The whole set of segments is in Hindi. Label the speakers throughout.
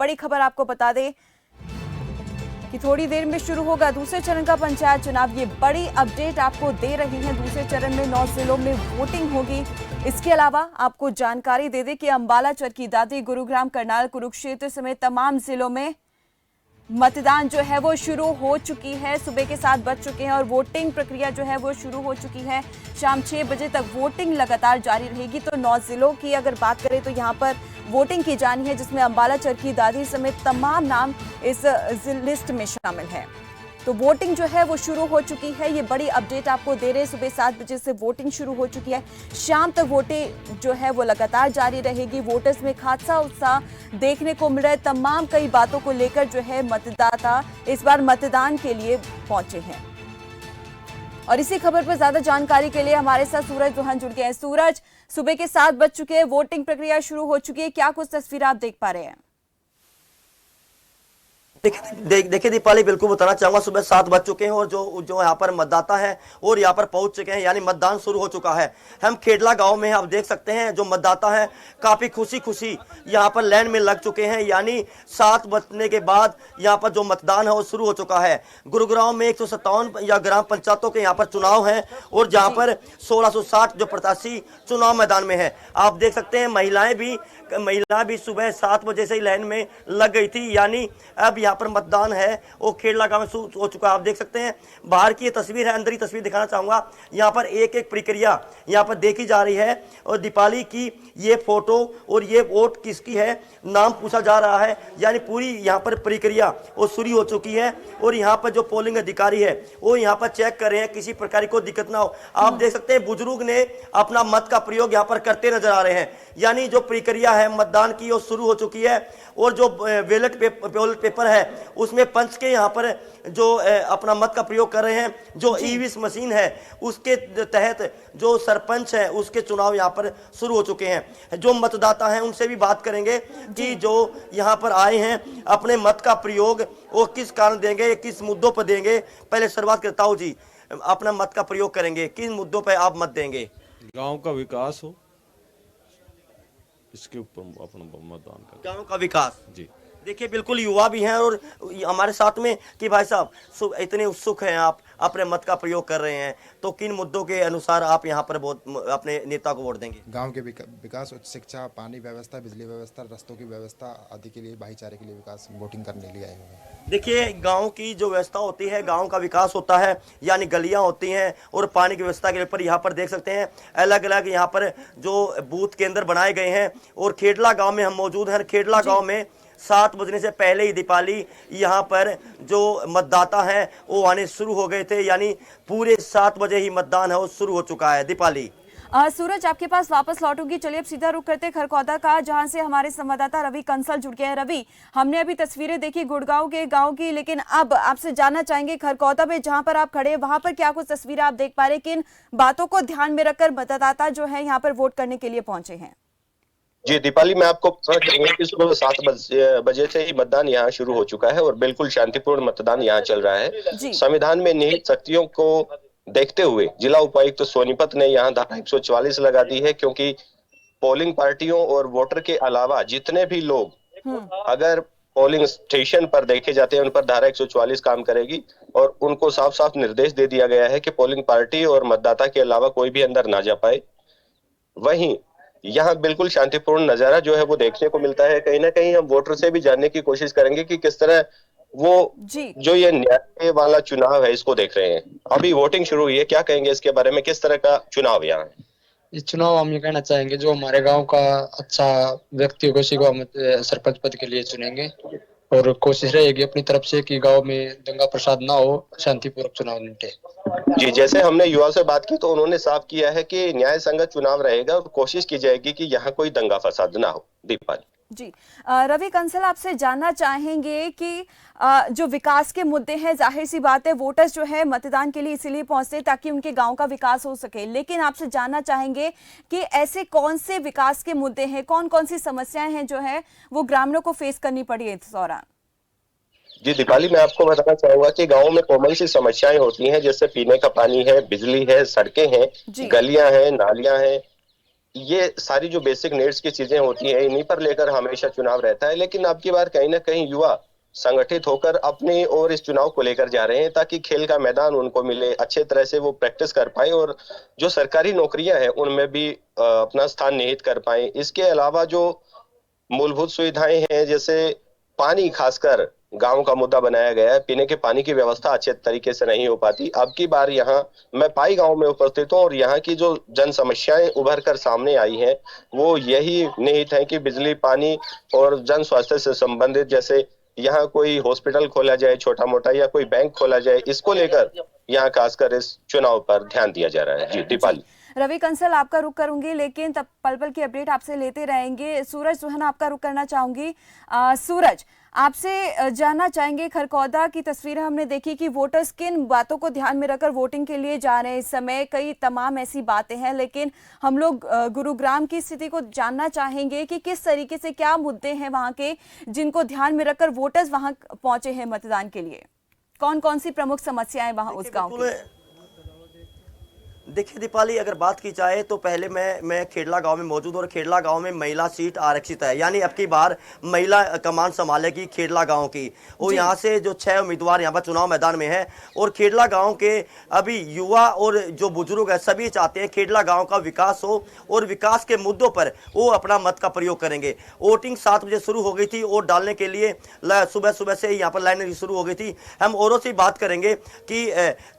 Speaker 1: बड़ी खबर आपको बता दें कि थोड़ी देर में शुरू होगा दूसरे चरण का पंचायत चुनाव। ये बड़ी अपडेट आपको दे रही है। दूसरे चरण में 9 जिलों में वोटिंग होगी। इसके अलावा आपको जानकारी दे दें कि अंबाला, चरखी दादरी, गुरुग्राम, करनाल, कुरुक्षेत्र समेत तमाम जिलों में मतदान जो है वो शुरू हो चुकी है। सुबह के 7 बज चुके हैं और वोटिंग प्रक्रिया जो है वो शुरू हो चुकी है। शाम 6 बजे तक वोटिंग लगातार जारी रहेगी। तो 9 जिलों की अगर बात करें तो यहाँ पर वोटिंग की जानी है, जिसमें अंबाला, चरखी दादरी समेत तमाम नाम इस लिस्ट में शामिल है। तो वोटिंग जो है वो शुरू हो चुकी है। ये बड़ी अपडेट आपको दे रहे हैं। सुबह 7 बजे से वोटिंग शुरू हो चुकी है। शाम तक वोटिंग जो है वो लगातार जारी रहेगी। वोटर्स में खासा उत्साह देखने को मिल रहा है। तमाम कई बातों को लेकर जो है मतदाता इस बार मतदान के लिए पहुंचे हैं। और इसी खबर पर ज्यादा जानकारी के लिए हमारे साथ सूरज दोहन जुड़ गए हैं। सूरज, सुबह के 7 बज चुके हैं, वोटिंग प्रक्रिया शुरू हो चुकी है, क्या कुछ तस्वीर आप देख पा रहे हैं?
Speaker 2: देखिए दीपाली, बिल्कुल बताना चाहूंगा, सुबह 7 बज चुके हैं और जो यहाँ पर मतदाता हैं और यहाँ पर पहुंच चुके हैं, यानी मतदान शुरू हो चुका है। हम खेडला गांव में आप देख सकते हैं, जो मतदाता हैं काफी खुशी यहाँ पर लाइन में लग चुके हैं। यानी 7 बजने के बाद यहाँ पर जो मतदान है वो शुरू हो चुका है। गुरुग्राम में 157 या ग्राम पंचायतों के यहाँ पर चुनाव है और जहाँ पर 1660 जो प्रत्याशी चुनाव मैदान में है। आप देख सकते हैं महिलाएं भी सुबह 7 बजे से ही लाइन में लग गई थी। यानी अब यहाँ पर मतदान है वो खेडला गांव में शुरू हो चुका है। आप देख सकते हैं बाहर की ये तस्वीर है, अंदर की तस्वीर दिखाना चाहूंगा। यहाँ पर एक एक प्रक्रिया यहाँ पर देखी जा रही है और दीपाली की ये फोटो और ये वोट किसकी है नाम पूछा जा रहा है। यानी पूरी यहाँ पर प्रक्रिया वो शुरू हो चुकी है और यहाँ पर जो पोलिंग अधिकारी है वो यहाँ पर चेक कर रहे हैं, किसी प्रकार को दिक्कत ना हो। आप देख सकते हैं बुजुर्ग ने अपना मत का प्रयोग यहाँ पर करते नजर आ रहे हैं। यानी जो प्रक्रिया है मतदान की वो शुरू हो चुकी है और जो बैलेट पेपर है उसमें पंच के यहाँ पर जो अपना मत का प्रयोग कर रहे हैं। जो ईवीएस मशीन है उसके तहत जो सरपंच है उसके चुनाव यहाँ पर शुरू हो चुके हैं। जो मतदाता हैं उनसे भी बात करेंगे कि जो यहाँ पर आए हैं अपने मत का प्रयोग वो किस कारण देंगे, किस मुद्दों पर देंगे। पहले शुरुआत करता हूँ जी, अपना मत का प्रयोग करेंगे, किन मुद्दों पर आप मत देंगे?
Speaker 3: गांव का विकास हो, इसके ऊपर अपना मतदान करें।
Speaker 2: गांव का विकास
Speaker 3: जी।
Speaker 2: देखिए बिल्कुल युवा भी हैं और हमारे साथ में कि भाई साहब इतने उत्सुक हैं, आप अपने मत का प्रयोग कर रहे हैं, तो किन मुद्दों के अनुसार आप यहाँ पर अपने नेता को वोट देंगे?
Speaker 4: गांव के विकास, उच्च शिक्षा, पानी व्यवस्था, बिजली व्यवस्था, रास्तों की व्यवस्था आदि के लिए, भाईचारे के लिए विकास वोटिंग करने के लिए आए हुए हैं।
Speaker 2: देखिए गांव की जो व्यवस्था होती है, गांव का विकास होता है, यानी गलियां होती हैं और पानी की व्यवस्था के ऊपर यहाँ पर देख सकते हैं अलग अलग यहाँ पर जो बूथ केंद्र बनाए गए हैं। और खेडला गांव में हम मौजूद हैं। खेडला गांव में 7 बजने से पहले ही दीपाली यहाँ पर जो मतदाता हैं वो आने शुरू हो गए थे। यानी पूरे 7 बजे ही मतदान है वो शुरू हो चुका है। दीपाली,
Speaker 1: सूरज आपके पास वापस लौटूंगी। चलिए अब सीधा रुख करते खरखौदा का, जहां से हमारे संवाददाता रवि कंसल जुड़ गए हैं। रवि, हमने अभी तस्वीरें देखी गुड़गांव के गांव की, लेकिन अब आपसे जानना चाहेंगे खरखौदा में जहां पर आप खड़े हैं वहां पर क्या कुछ तस्वीरें आप देख पा रहे हैं? किन बातों को ध्यान में रखकर मतदाता जो है यहाँ पर वोट करने के लिए पहुंचे हैं?
Speaker 5: जी दीपाली, मैं आपको बताना चाहूंगा कि सुबह 7 बजे से ही मतदान यहाँ शुरू हो चुका है और बिल्कुल शांतिपूर्ण मतदान यहाँ चल रहा है। संविधान में निहित शक्तियों को देखते हुए जिला उपायुक्त तो सोनीपत ने यहाँ धारा 144 लगा दी है, क्योंकि पोलिंग पार्टियों और वोटर के अलावा जितने भी लोग अगर पोलिंग स्टेशन पर देखे जाते हैं उन पर धारा 144 काम करेगी और उनको साफ साफ निर्देश दे दिया गया है कि पोलिंग पार्टी और मतदाता के अलावा कोई भी अंदर ना जा पाए। वहीं यहाँ बिल्कुल शांतिपूर्ण नजारा जो है वो देखने को मिलता है। कहीं ना कहीं हम वोटर से भी जानने की कोशिश करेंगे कि किस तरह वो जो ये न्याय वाला चुनाव है इसको देख रहे हैं। अभी वोटिंग शुरू हुई है, क्या कहेंगे इसके बारे में, किस तरह का चुनाव यहाँ है?
Speaker 6: इस चुनाव हम ये कहना चाहेंगे जो हमारे गांव का अच्छा व्यक्ति होगा उसी को हम सरपंच पद के लिए चुनेंगे और कोशिश रहेगी अपनी तरफ से कि गांव में दंगा प्रसाद ना हो, शांतिपूर्वक चुनाव निपटे।
Speaker 5: जी, जैसे हमने युवा से बात की तो उन्होंने साफ किया है कि न्याय संगत चुनाव रहेगा और कोशिश की जाएगी कि यहाँ कोई दंगा फसाद ना हो। दीपाली
Speaker 1: जी, रवि कंसल आपसे जानना चाहेंगे कि जो विकास के मुद्दे हैं, जाहिर सी बात है वोटर्स जो है मतदान के लिए इसीलिए पहुंचते हैं ताकि उनके गांव का विकास हो सके, लेकिन आपसे जानना चाहेंगे कि ऐसे कौन से विकास के मुद्दे हैं, कौन कौन सी समस्याएं हैं जो है वो ग्रामीणों को फेस करनी पड़ी है इस दौरान?
Speaker 5: जी दीपाली, मैं आपको बताना चाहूंगा कि गांव में कॉमन सी समस्याएं होती हैं, जैसे पीने का पानी है, बिजली है, सड़कें हैं, गलियां हैं, नालियां हैं, ये सारी जो बेसिक नीड्स की चीजें होती हैं इन्हीं पर लेकर हमेशा चुनाव रहता है, लेकिन अब की बार कहीं ना कहीं युवा संगठित होकर अपनी और इस चुनाव को लेकर जा रहे हैं ताकि खेल का मैदान उनको मिले, अच्छे तरह से वो प्रैक्टिस कर पाए और जो सरकारी नौकरियां हैं उनमें भी अपना स्थान निहित कर पाए। इसके अलावा जो मूलभूत सुविधाएं हैं जैसे पानी, खासकर गांव का मुद्दा बनाया गया है, पीने के पानी की व्यवस्था अच्छे तरीके से नहीं हो पाती। अब की बार यहाँ मैं पाई गांव में उपस्थित हूँ और यहाँ की जो जन समस्याएं उभर कर सामने आई हैं वो यही निहित है कि बिजली, पानी और जन स्वास्थ्य से संबंधित, जैसे यहाँ कोई हॉस्पिटल खोला जाए छोटा मोटा या कोई बैंक खोला जाए, इसको लेकर यहाँ खासकर इस चुनाव पर ध्यान दिया जा रहा है। जी दीपाली।
Speaker 1: रवि कंसल, आपका रुख करूंगी, लेकिन तब पल पल की अपडेट आपसे लेते रहेंगे। सूरज सुहाना, आपका रुख करना चाहूंगी। सूरज, आपसे जानना चाहेंगे, खरकौदा की तस्वीरें हमने देखी कि वोटर्स किन बातों को ध्यान में रखकर वोटिंग के लिए जा रहे हैं। इस समय कई तमाम ऐसी बातें हैं, लेकिन हम लोग गुरुग्राम की स्थिति को जानना चाहेंगे कि किस तरीके से, क्या मुद्दे हैं वहां के जिनको ध्यान में रखकर वोटर्स वहां पहुंचे हैं मतदान के लिए। कौन कौन सी प्रमुख समस्याएं वहां उस गांव की?
Speaker 2: देखिए दीपाली, अगर बात की जाए तो पहले मैं खेड़ला गांव में मौजूद और खेड़ला गांव में महिला सीट आरक्षित है, यानी अब की बार महिला कमान संभालेगी खेड़ला गांव की। और यहाँ से जो 6 उम्मीदवार यहाँ पर चुनाव मैदान में हैं और खेड़ला गांव के अभी युवा और जो बुजुर्ग है सभी चाहते हैं खेड़ला गांव का विकास हो और विकास के मुद्दों पर वो अपना मत का प्रयोग करेंगे। वोटिंग 7 बजे शुरू हो गई थी, वोट डालने के लिए सुबह सुबह से यहाँ पर लाइन शुरू हो गई थी। हम औरों से बात करेंगे कि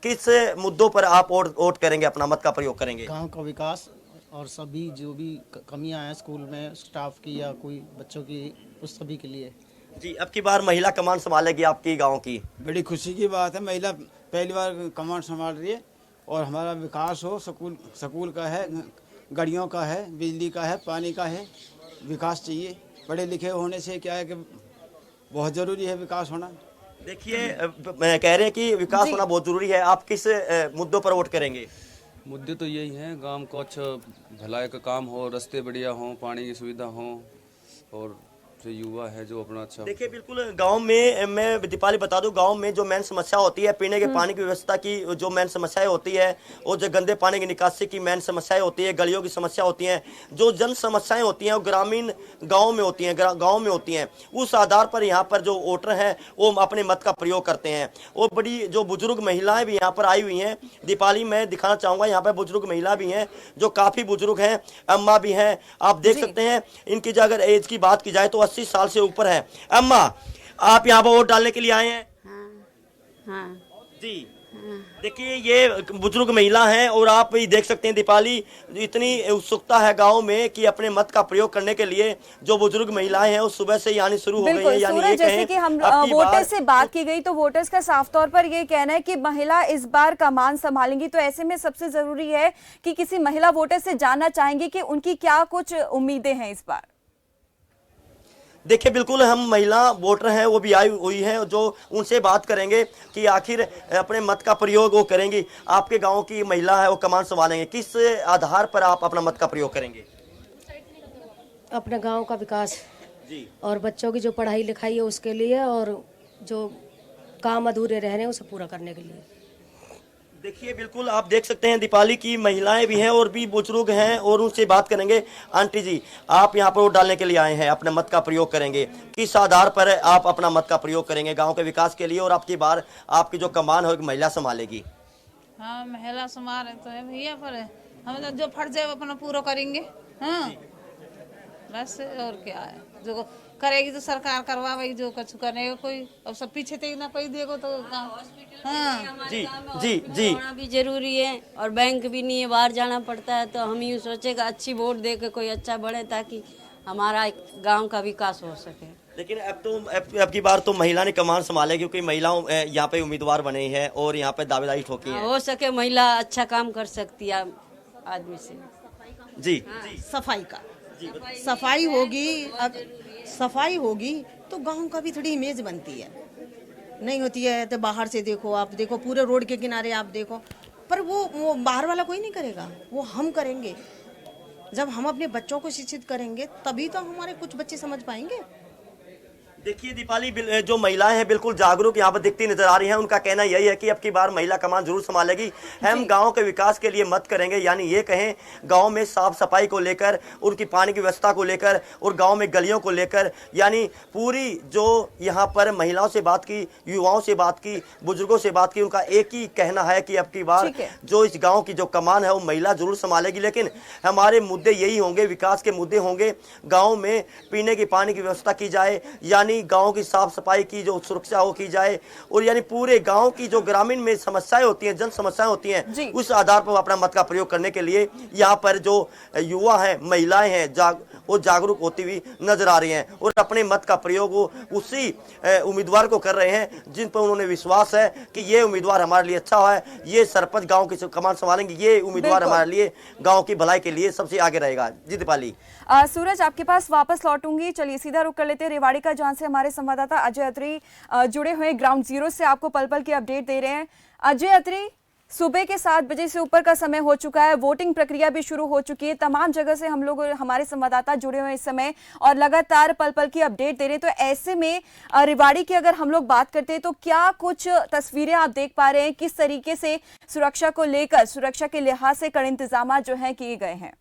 Speaker 2: किस मुद्दों पर आप वोट करेंगे, अपना मत का प्रयोग करेंगे।
Speaker 7: गांव का विकास और सभी जो भी कमियां हैं स्कूल में स्टाफ की या कोई बच्चों की, उस सभी के लिए।
Speaker 2: जी, अब की बार महिला कमान संभालेगी आपकी गांव की।
Speaker 8: बड़ी खुशी की बात है, महिला पहली बार कमान संभाल रही है और हमारा विकास हो। स्कूल का है, गाड़ियों का है, बिजली का है, पानी का है, विकास चाहिए। पढ़े लिखे होने से क्या है कि बहुत ज़रूरी है विकास होना।
Speaker 2: देखिए, कह रहे हैं कि विकास होना बहुत जरूरी है। आप किस मुद्दों पर वोट करेंगे?
Speaker 3: मुद्दे तो यही हैं, गांव को अच्छा भलाई का काम हो, रास्ते बढ़िया हो, पानी की सुविधा हो और जो युवा है जो अपना अच्छा।
Speaker 2: देखिए, बिल्कुल गांव में मैं दीपाली बता दूं, गांव में जो मेन समस्या होती है पीने के पानी की व्यवस्था की, जो मेन समस्याएं होती है और जो गंदे पानी की निकासी की मेन समस्याएं होती है, गलियों की समस्या होती हैं, जो जन समस्याएं होती हैं वो ग्रामीण गाँव में होती हैं, गाँव में होती हैं। उस आधार पर यहाँ पर जो वोटर हैं वो अपने मत का प्रयोग करते हैं। और बड़ी जो बुजुर्ग महिलाएं भी यहाँ पर आई हुई हैं दीपाली, मैं दिखाना चाहूँगा, यहाँ पर बुजुर्ग महिला भी हैं जो काफ़ी बुजुर्ग हैं, अम्मा भी हैं, आप देख सकते हैं। इनकी जो अगर एज की बात की जाए तो 80 साल से ऊपर है। अम्मा, आप यहाँ पर वोट डालने के लिए आए हैं?
Speaker 9: हाँ।
Speaker 2: जी, देखिए ये बुजुर्ग महिला हैं और आप ये देख सकते हैं दीपाली, इतनी उत्सुकता है गांव में कि अपने मत का प्रयोग करने के लिए जो बुजुर्ग महिलाएं हैं वो सुबह से यानी शुरू हो गई है। यानी ये
Speaker 1: जैसे कि हम वोटर्स से बात की गई तो वोटर्स का साफ तौर पर ये कहना है कि महिला इस बार कमान संभालेंगी, तो ऐसे में सबसे जरूरी है कि किसी महिला वोटर से जानना चाहेंगे कि उनकी क्या कुछ उम्मीदें हैं इस बार।
Speaker 2: देखिए, बिल्कुल हम महिला वोटर हैं वो भी आई हुई हैं, जो उनसे बात करेंगे कि आखिर अपने मत का प्रयोग वो करेंगी। आपके गांव की महिला है वो कमान संभालेंगे, किस आधार पर आप अपना मत का प्रयोग करेंगे?
Speaker 9: अपने गांव का विकास
Speaker 2: जी,
Speaker 9: और बच्चों की जो पढ़ाई लिखाई है उसके लिए, और जो काम अधूरे रह रहे हैं उसे पूरा करने के लिए।
Speaker 2: देखिए, बिल्कुल आप देख सकते हैं दीपाली की महिलाएं भी हैं और भी बुजुर्ग हैं और उनसे बात करेंगे। आंटी जी, आप यहाँ पर वोट डालने के लिए आए हैं, अपने मत का प्रयोग करेंगे, किस आधार पर आप अपना मत का प्रयोग करेंगे गांव के विकास के लिए? और आपकी बार आपकी जो कमान हो महिला संभालेगी।
Speaker 10: हाँ, महिला संभाल तो है भैया, पर हम जो फट जाए अपना पूरा करेंगे। हाँ, बस और क्या है, जो करेगी तो सरकार करवाएगी, जो कुछ करेगा कोई, अब सब पीछे थे ना कोई देखो तो। हाँ
Speaker 2: जी जी जी,
Speaker 11: भी जरूरी है और बैंक भी नहीं है, बाहर जाना पड़ता है, तो हम यूँ सोचेगा अच्छी वोट दे के कोई अच्छा बढ़े ताकि हमारा गांव का विकास हो सके।
Speaker 2: लेकिन अब की बार तो महिला ने कमान संभाले, क्योंकि महिलाओं यहाँ पे उम्मीदवार बने हैं और यहाँ पे दावेदारी ठोकी है।
Speaker 11: हो सके महिला अच्छा काम कर सकती है आदमी से।
Speaker 2: जी,
Speaker 12: सफाई का, सफाई होगी, सफाई होगी तो गांव का भी थोड़ी इमेज बनती है। नहीं होती है तो बाहर से देखो, आप देखो पूरे रोड के किनारे आप देखो, पर वो बाहर वाला कोई नहीं करेगा, वो हम करेंगे। जब हम अपने बच्चों को शिक्षित करेंगे तभी तो हमारे कुछ बच्चे समझ पाएंगे।
Speaker 2: देखिए दीपाली, जो महिलाएं हैं बिल्कुल जागरूक यहाँ पर दिखती नजर आ रही हैं। उनका कहना यही है कि अब की बार महिला कमान जरूर संभालेगी। हम गांव के विकास के लिए मत करेंगे, यानी ये कहें गांव में साफ सफाई को लेकर, उनकी पानी की व्यवस्था को लेकर और गांव में गलियों को लेकर, यानी पूरी जो यहाँ पर महिलाओं से बात की, युवाओं से बात की, बुजुर्गों से बात की, उनका एक ही कहना है कि अब की बार जो इस गाँव की जो कमान है वो महिला जरूर संभालेगी। लेकिन हमारे मुद्दे यही होंगे, विकास के मुद्दे होंगे, गाँव में पीने की पानी की व्यवस्था की जाए, यानी गांव की साफ सफाई की जो सुरक्षा हो की जाए, और यानी पूरे गांव की जो ग्रामीण में समस्याएं होती हैं, जन समस्याएं होती हैं, उस आधार पर अपना मत का प्रयोग करने के लिए यहाँ पर जो युवा हैं, महिलाएं हैं, वो जागरूक होती हुई नजर आ रही हैं और अपने मत का प्रयोग वो उसी उम्मीदवार को कर रहे हैं जिन पर उन्होंने विश्वास है कि ये उम्मीदवार हमारे लिए अच्छा है, ये सरपंच गाँव की कमान संभालेंगे, ये उम्मीदवार हमारे लिए गाँव की भलाई के लिए सबसे आगे रहेगा। जी दीपाली।
Speaker 1: सूरज, आपके पास वापस लौटूंगी। चलिए सीधा रुक कर लेते हैं रेवाड़ी का, जहां से हमारे संवाददाता अजय अत्री जुड़े हुए ग्राउंड जीरो से आपको पल पल की अपडेट दे रहे हैं। अजय अत्री, सुबह के 7 बजे से ऊपर का समय हो चुका है, वोटिंग प्रक्रिया भी शुरू हो चुकी है, तमाम जगह से हम लोग, हमारे संवाददाता जुड़े हुए इस समय और लगातार पल पल की अपडेट दे रहे हैं। तो ऐसे में रेवाड़ी की अगर हम लोग बात करते हैं तो क्या कुछ तस्वीरें आप देख पा रहे हैं, किस तरीके से सुरक्षा को लेकर, सुरक्षा के लिहाज से कड़े इंतजाम जो है किए गए हैं?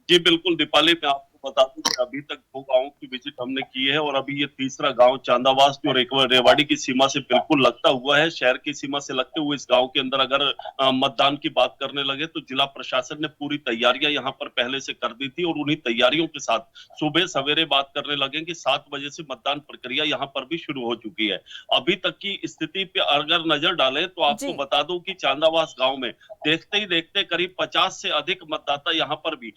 Speaker 13: जी बिल्कुल दीपाली, मैं आपको बता दूं कि अभी तक 2 गांवों की विजिट हमने की है और अभी ये तीसरा गांव चांदावास जो रेवाड़ी की सीमा से बिल्कुल लगता हुआ है, शहर की सीमा से लगते हुए इस गांव के अंदर अगर मतदान की बात करने लगे तो जिला प्रशासन ने पूरी तैयारियां यहां पर पहले से कर दी थी और उन्हीं तैयारियों के साथ सुबह सवेरे बात करने लगे कि 7 बजे से मतदान प्रक्रिया यहाँ पर भी शुरू हो चुकी है। अभी तक की स्थिति पे अगर नजर डालें तो आपको बता दूं कि चांदावास गाँव में देखते ही देखते करीब 50 से अधिक मतदाता यहाँ पर भी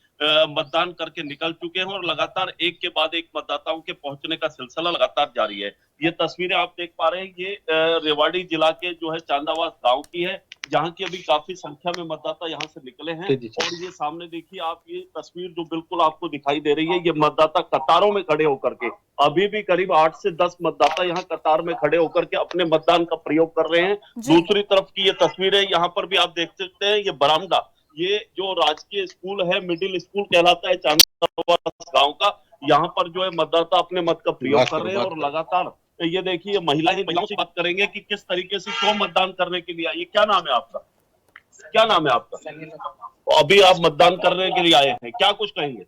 Speaker 13: मतदान करके निकल चुके हैं और लगातार एक के बाद एक मतदाताओं के पहुंचने का सिलसिला लगातार जारी है। ये तस्वीरें आप देख पा रहे हैं, ये रेवाड़ी जिला के जो है चांदावास गांव की है, जहां की अभी काफी संख्या में मतदाता यहां से निकले हैं। और ये सामने देखिए आप, ये तस्वीर जो बिल्कुल आपको दिखाई दे रही है, ये मतदाता कतारों में खड़े होकर के, अभी भी करीब 8 से 10 मतदाता यहाँ कतार में खड़े होकर के अपने मतदान का प्रयोग कर रहे हैं। दूसरी तरफ की ये तस्वीर है, यहाँ पर भी आप देख सकते हैं, ये बरामदा, ये जो राजकीय स्कूल है, मिडिल स्कूल कहलाता है चांदावास गांव का, यहाँ पर जो है मतदाता अपने मत का प्रयोग कर रहे हैं और लगातार ये देखिए महिलाओं से बात करेंगे कि किस तरीके से क्यों मतदान करने के लिए आई। क्या नाम है आपका? क्या नाम है आपका? अभी आप मतदान करने के लिए आए हैं, क्या कुछ कहेंगे?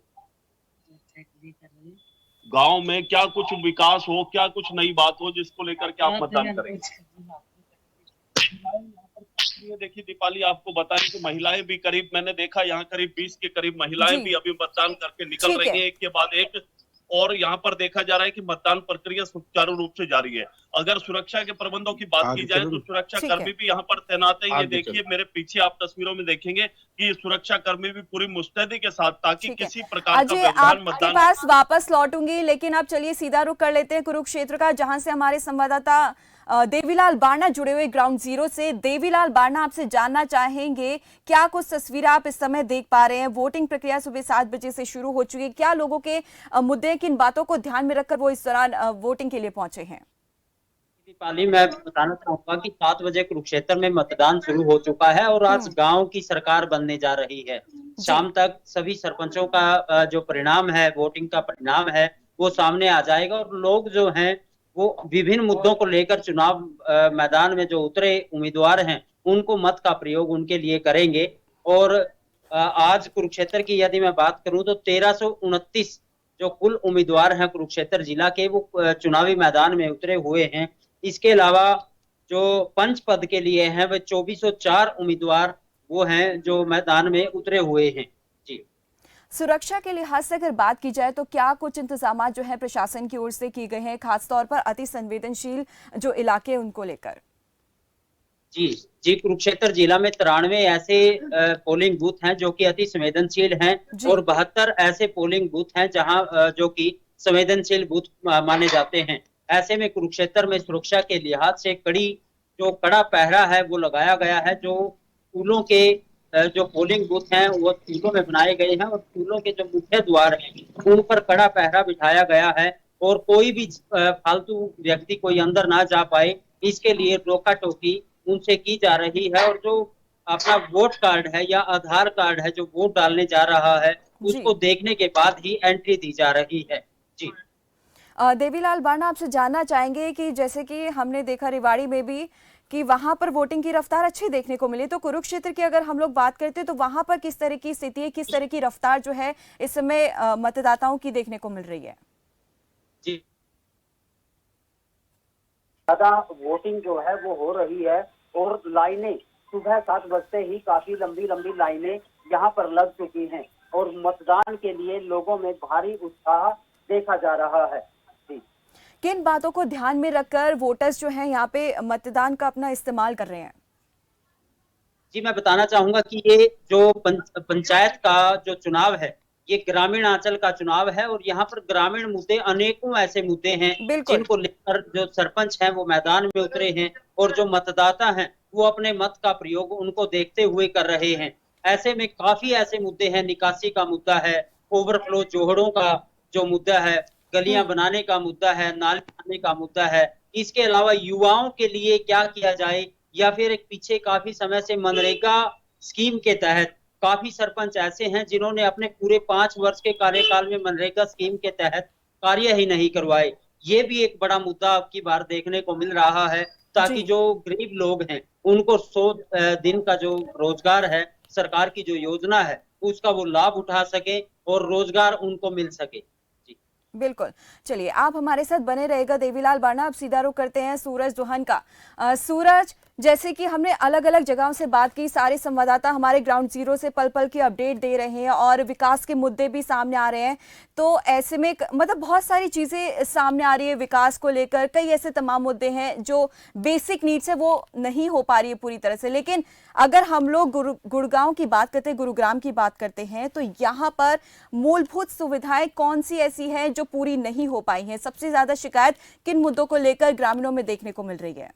Speaker 13: गांव में क्या कुछ विकास हो, क्या कुछ नई बात हो जिसको लेकर के आप मतदान करेंगे? देखिए दीपाली, आपको बताएं कि महिलाएं भी करीब, मैंने देखा यहाँ करीब 20 के करीब महिलाएं भी अभी मतदान करके निकल रही हैं एक के बाद एक, और यहाँ पर देखा जा रहा है कि मतदान प्रक्रिया सुचारू रूप से जारी है। अगर सुरक्षा के प्रबंधों की बात की जाए तो सुरक्षा कर्मी भी यहाँ पर तैनात है। ये देखिए मेरे पीछे आप तस्वीरों में देखेंगे कि सुरक्षा कर्मी भी पूरी मुस्तैदी के साथ, ताकि किसी प्रकार का व्यवधान मतदान।
Speaker 1: पास वापस लौटूंगी, लेकिन अब चलिए सीधा रुख कर लेते हैं कुरुक्षेत्र का, जहां से हमारे संवाददाता देवीलाल बारना जुड़े हुए ग्राउंड जीरो से। देवीलाल बारना, आपसे जानना चाहेंगे क्या कुछ तस्वीरें आप इस समय देख पा रहे हैं? वोटिंग प्रक्रिया सुबह 7 बजे से शुरू हो चुकी है, क्या लोगों के मुद्दे, किन बातों को ध्यान में रखकर वो इस दौरान वोटिंग के लिए पहुंचे हैं?
Speaker 14: दीपाली, मैं बताना चाहूंगा कि 7 बजे कुरुक्षेत्र में मतदान शुरू हो चुका है और आज गांव की सरकार बनने जा रही है। शाम तक सभी सरपंचों का जो परिणाम है, वोटिंग का परिणाम है, वो सामने आ जाएगा और लोग जो हैं वो विभिन्न मुद्दों को लेकर चुनाव मैदान में जो उतरे उम्मीदवार हैं उनको मत का प्रयोग उनके लिए करेंगे। और आज कुरुक्षेत्र की यदि मैं बात करूं तो 1329 जो कुल उम्मीदवार हैं कुरुक्षेत्र जिला के, वो चुनावी मैदान में उतरे हुए हैं। इसके अलावा जो पंच पद के लिए हैं वे 2404 उम्मीदवार वो हैं जो मैदान में उतरे हुए हैं। जी,
Speaker 1: सुरक्षा के लिहाज से अगर बात की जाए तो क्या कुछ इंतजाम जो है प्रशासन की ओर से किए गए हैं, खासतौर पर अति संवेदनशील जो इलाके उनको लेकर?
Speaker 14: जी, कुरुक्षेत्र जिला में 93 ऐसे पोलिंग बूथ हैं जो कि अति संवेदनशील हैं और 72 ऐसे पोलिंग बूथ हैं जहां जो कि संवेदनशील बूथ माने जाते हैं। ऐसे में कुरुक्षेत्र में सुरक्षा के लिहाज से कड़ा पहरा है वो लगाया गया है। जो स्कूलों के जो पोलिंग बूथ हैं वो स्कूलों में बनाए गए हैं और स्कूलों के जो मुख्य द्वार हैं उन पर कड़ा पहरा बिठाया गया है और कोई भी फालतू व्यक्ति कोई अंदर ना जा पाए, इसके लिए रोका टोकी उनसे की जा रही है। और जो अपना वोट कार्ड है या आधार कार्ड है जो वोट डालने जा रहा है उसको देखने के बाद ही एंट्री दी जा रही है। जी,
Speaker 1: देवीलाल बाणा, आपसे जानना चाहेंगे कि जैसे कि हमने देखा रेवाड़ी में भी कि वहां पर वोटिंग की रफ्तार अच्छी देखने को मिली, तो कुरुक्षेत्र की अगर हम लोग बात करते हैं तो वहां पर किस तरह की स्थिति है, किस तरह की रफ्तार जो है इस समय मतदाताओं की देखने को मिल रही है?
Speaker 14: जी,
Speaker 15: ज्यादा वोटिंग जो है वो हो रही है और लाइनें सुबह 7 बजते ही काफी लंबी लंबी लाइनें यहाँ पर लग चुकी हैं और मतदान के लिए लोगों में भारी उत्साह देखा जा रहा है। जी,
Speaker 1: किन बातों को ध्यान में रखकर वोटर्स जो हैं यहाँ पे मतदान का अपना इस्तेमाल कर रहे हैं?
Speaker 14: जी, मैं बताना चाहूंगा कि ये जो पंचायत का जो चुनाव है, ये ग्रामीण आंचल का चुनाव है और यहाँ पर ग्रामीण मुद्दे, अनेकों ऐसे मुद्दे हैं जिनको लेकर जो सरपंच हैं वो मैदान में उतरे हैं और जो मतदाता हैं वो अपने मत का प्रयोग उनको देखते हुए कर रहे हैं। ऐसे में काफी ऐसे मुद्दे हैं, निकासी का मुद्दा है, ओवरफ्लो जोहड़ों का जो मुद्दा है, गलियां बनाने का मुद्दा है, नाले बनाने का मुद्दा है। इसके अलावा युवाओं के लिए क्या किया जाए, या फिर एक पीछे काफी समय से मनरेगा स्कीम के तहत काफी सरपंच ऐसे हैं जिन्होंने अपने पूरे 5 वर्ष के कार्यकाल में मनरेगा स्कीम के तहत कार्य ही नहीं करवाए। ये भी एक बड़ा मुद्दा अब की बार देखने को मिल रहा है, ताकि जो गरीब लोग हैं उनको 100 दिन का जो रोजगार है, सरकार की जो योजना है, उसका वो लाभ उठा सके और रोजगार उनको मिल सके।
Speaker 1: बिल्कुल, चलिए आप हमारे साथ बने रहेगा देवीलाल बाणा। अब सीधा रुख करते हैं सूरज दुहन का। सूरज, जैसे कि हमने अलग अलग जगहों से बात की, सारे संवाददाता हमारे ग्राउंड जीरो से पल पल की अपडेट दे रहे हैं और विकास के मुद्दे भी सामने आ रहे हैं, तो ऐसे में मतलब बहुत सारी चीज़ें सामने आ रही है विकास को लेकर। कई ऐसे तमाम मुद्दे हैं जो बेसिक नीड्स है वो नहीं हो पा रही है पूरी तरह से। लेकिन अगर हम लोग गुड़गांव की बात करते हैं, गुरुग्राम की बात करते हैं, तो यहाँ पर मूलभूत सुविधाएं कौन सी ऐसी हैं जो पूरी नहीं हो पाई हैं? सबसे ज्यादा शिकायत किन मुद्दों को लेकर ग्रामीणों में देखने को मिल रही है?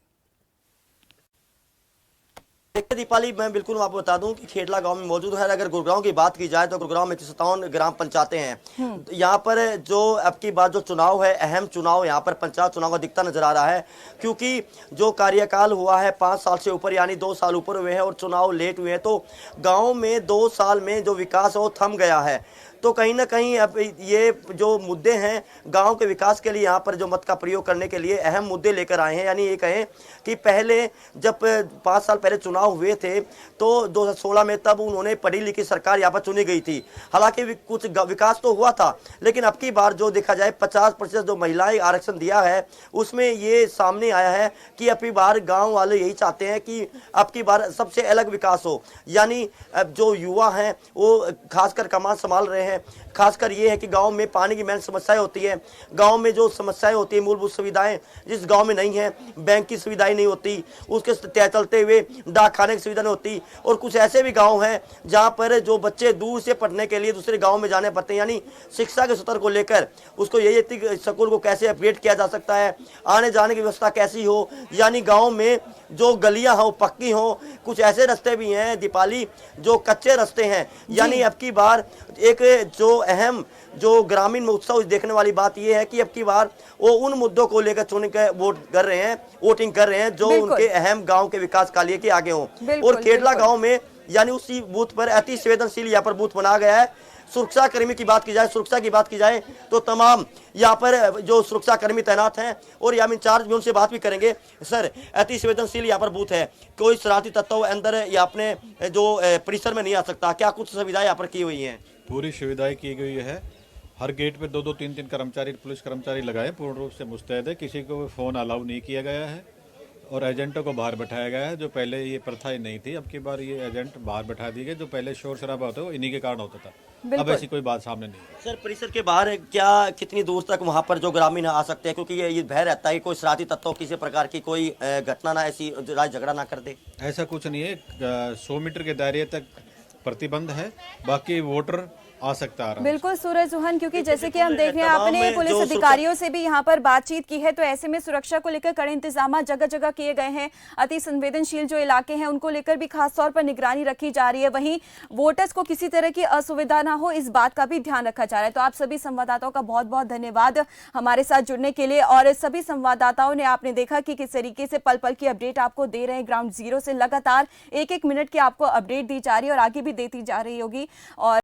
Speaker 2: देखिए दीपाली, मैं बिल्कुल आपको बता दूं कि खेडला गांव में मौजूद है। अगर गुरुग्राम की बात की जाए तो गुरुग्राम में 57 ग्राम पंचायतें हैं। यहाँ पर जो अब की बात जो चुनाव है, अहम चुनाव यहाँ पर पंचायत चुनाव का दिखता नजर आ रहा है, क्योंकि जो कार्यकाल हुआ है 5 साल से ऊपर, यानी 2 साल ऊपर हुए हैं और चुनाव लेट हुए हैं, तो गाँव में 2 साल में जो विकास है वो थम गया है। तो कहीं ना कहीं अब ये जो मुद्दे हैं गांव के विकास के लिए यहाँ पर जो मत का प्रयोग करने के लिए अहम मुद्दे लेकर आए हैं। यानी ये कहें कि पहले जब 5 साल पहले चुनाव हुए थे तो 2016 में तब उन्होंने पढ़ी लिखी सरकार यहाँ पर चुनी गई थी। हालांकि कुछ विकास तो हुआ था, लेकिन अब की बार जो देखा जाए 50% जो महिलाएं आरक्षण दिया है उसमें ये सामने आया है कि अब की बार गाँव वाले यही चाहते हैं कि अब की बार सबसे अलग विकास हो। यानी अब जो युवा हैं वो खासकर कमान संभाल रहे हैं। खासकर ये है कि गांव में पानी की मेन समस्याएं होती है, गांव में जो समस्याएं होती है, मूलभूत सुविधाएं जिस गांव में नहीं है, बैंक की सुविधाएं नहीं होती, उसके चलते हुए डाक खाने की सुविधा नहीं होती, और कुछ ऐसे भी गांव हैं जहां पर जो बच्चे दूर से पढ़ने के लिए दूसरे गांव में जाने पड़ते हैं। यानी शिक्षा के स्तर को लेकर उसको यही स्कूल को कैसे अपग्रेड किया जा सकता है, आने जाने की व्यवस्था कैसी हो, यानी गाँव में जो गलियां हो पक्की हो, कुछ ऐसे रास्ते भी हैं दीपाली जो कच्चे रास्ते हैं। यानी अब की बार एक जो अहम जो ग्रामीण में उत्सव देखने वाली बात यह है कि अब की बार वो उन मुद्दों को लेकर चुन के वोटिंग कर रहे हैं जो उनके अहम गांव के विकास के लिए के आगे हों। और खेडला गांव में यानी उसी बूथ पर अति संवेदनशील यहाँ पर बूथ बनाया गया है। सुरक्षा कर्मी की बात की जाए, सुरक्षा की बात की जाए तो तमाम यहाँ पर जो सुरक्षा कर्मी तैनात हैं और यहाँ इंचार्ज भी उनसे बात भी करेंगे। सर, अति संवेदनशील यहाँ पर बूथ है, कोई शरारती तत्व अंदर या अपने जो परिसर में नहीं आ सकता, क्या कुछ सुविधाएं यहाँ पर की हुई हैं?
Speaker 16: पूरी सुविधाएं की गई है। हर गेट पे 2-2, 3-3 कर्मचारी, पुलिस कर्मचारी लगाए, पूर्ण रूप से मुस्तैद है। किसी को फ़ोन अलाउ नहीं किया गया है और एजेंटों को बाहर बैठाया गया है, जो पहले ये प्रथा ही नहीं थी। अब की बार ये एजेंट बाहर बैठा दिए गए, जो पहले शोर शराबा होता है इन्हीं के कारण होता था। अब ऐसी कोई बात सामने नहीं है।
Speaker 2: सर, परिसर के बाहर क्या कितनी दूर तक वहाँ पर जो ग्रामीण आ सकते हैं, क्योंकि ये भय रहता है कोई शरारती तत्व किसी प्रकार की कोई घटना ना ऐसी लड़ाई झगड़ा ना कर दे?
Speaker 16: ऐसा कुछ नहीं है, 100 मीटर के दायरे तक प्रतिबंध है, बाकी वोटर आ सकता है।
Speaker 1: बिल्कुल सूरज दुहन, क्योंकि जैसे कि हम देख रहे हैं आपने पुलिस अधिकारियों से भी यहाँ पर बातचीत की है, तो ऐसे में सुरक्षा को लेकर कड़े इंतजाम जगह जगह किए गए हैं। अति संवेदनशील जो इलाके हैं उनको लेकर भी खास तौर पर निगरानी रखी जा रही है। वहीं वोटर्स को किसी तरह की असुविधा ना हो, इस बात का भी ध्यान रखा जा रहा है। तो आप सभी संवाददाताओं का बहुत बहुत धन्यवाद हमारे साथ जुड़ने के लिए। और सभी संवाददाताओं ने आपने देखा कि किस तरीके से पल पल की अपडेट आपको दे रहे हैं। ग्राउंड जीरो से लगातार 1-1 मिनट की आपको अपडेट दी जा रही है और आगे भी देती जा रही होगी। और